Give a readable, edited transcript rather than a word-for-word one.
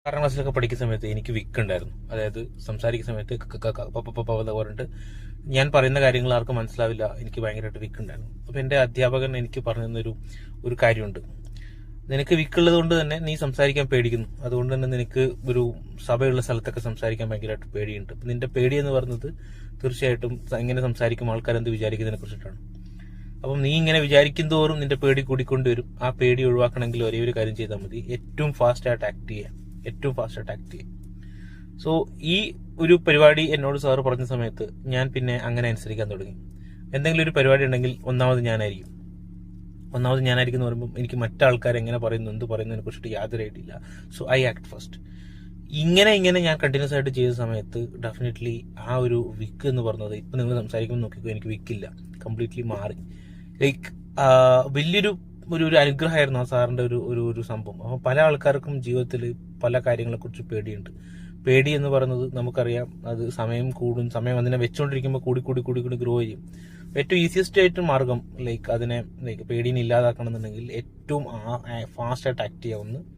ആറാം ക്ലാസ്സിലൊക്കെ പഠിക്കുന്ന സമയത്ത് എനിക്ക് വിക്ക് ഉണ്ടായിരുന്നു. അതായത് സംസാരിക്കുന്ന സമയത്ത് പറഞ്ഞിട്ട് ഞാൻ പറയുന്ന കാര്യങ്ങൾ ആർക്കും മനസ്സിലാവില്ല. എനിക്ക് ഭയങ്കരമായിട്ട് വിക്ക് ഉണ്ടായിരുന്നു. അപ്പൊ എന്റെ അധ്യാപകൻ എനിക്ക് പറഞ്ഞു തന്നൊരു ഒരു കാര്യമുണ്ട്. നിനക്ക് വിക്കുള്ളത് കൊണ്ട് തന്നെ നീ സംസാരിക്കാൻ പേടിക്കുന്നു. അതുകൊണ്ട് തന്നെ നിനക്ക് ഒരു സഭയുള്ള സ്ഥലത്തൊക്കെ സംസാരിക്കാൻ ഭയങ്കരമായിട്ട് പേടിയുണ്ട്. നിന്റെ പേടി എന്ന് പറയുന്നത് തീർച്ചയായിട്ടും എങ്ങനെ സംസാരിക്കും, ആൾക്കാരെന്ത് വിചാരിക്കുന്നതിനെ കുറിച്ചിട്ടാണ്. അപ്പം നീ ഇങ്ങനെ വിചാരിക്കും തോറും നിന്റെ പേടി കൂടിക്കൊണ്ടുവരും. ആ പേടി ഒഴിവാക്കണമെങ്കിൽ ഒരേ ഒരു കാര്യം ചെയ്താൽ മതി, ഏറ്റവും ഫാസ്റ്റ് ആയിട്ട് ആക്ട് ചെയ്യാം. സോ ഈ ഒരു പരിപാടി എന്നോട് സാറ് പറഞ്ഞ സമയത്ത് ഞാൻ പിന്നെ അങ്ങനെ അനുസരിക്കാൻ തുടങ്ങി. എന്തെങ്കിലും ഒരു പരിപാടി ഉണ്ടെങ്കിൽ ഒന്നാമത് ഞാനായിരിക്കും എന്ന് പറയുമ്പോൾ എനിക്ക് മറ്റാൾക്കാർ എങ്ങനെ പറയുന്നു, എന്ത് പറയുന്നതിനെ കുറിച്ചിട്ട് യാതൊരു ഐഡിയ ഇല്ല. So I act first. ഇങ്ങനെ ഞാൻ കണ്ടിന്യൂസ് ആയിട്ട് ചെയ്ത സമയത്ത് ഡെഫിനറ്റ്ലി ആ ഒരു വിക്ക് എന്ന് പറഞ്ഞത്, ഇപ്പൊ നിങ്ങൾ സംസാരിക്കുമ്പോൾ നോക്കിക്കോ, എനിക്ക് വിക്കില്ല, കംപ്ലീറ്റ്ലി മാറി. ലൈക്ക് വലിയൊരു ഒരു അനുഗ്രഹമായിരുന്നു ആ സാറിന്റെ ഒരു സംഭവം. അപ്പൊ പല ആൾക്കാർക്കും ജീവിതത്തിൽ പല കാര്യങ്ങളെ കുറിച്ച് പേടിയുണ്ട്. പേടി എന്ന് പറയുന്നത് നമുക്കറിയാം, അത് സമയം അതിനെ വെച്ചുകൊണ്ടിരിക്കുമ്പോൾ കൂടി ഗ്രോ ചെയ്യും. ഏറ്റവും ഈസിയസ്റ്റ് ആയിട്ട് മാർഗം അതിനെ പേടിനെ ഇല്ലാതാക്കണം എന്നുണ്ടെങ്കിൽ ഏറ്റവും ഫാസ്റ്റ് ആയിട്ട് ആക്ട് ചെയ്യാവുന്ന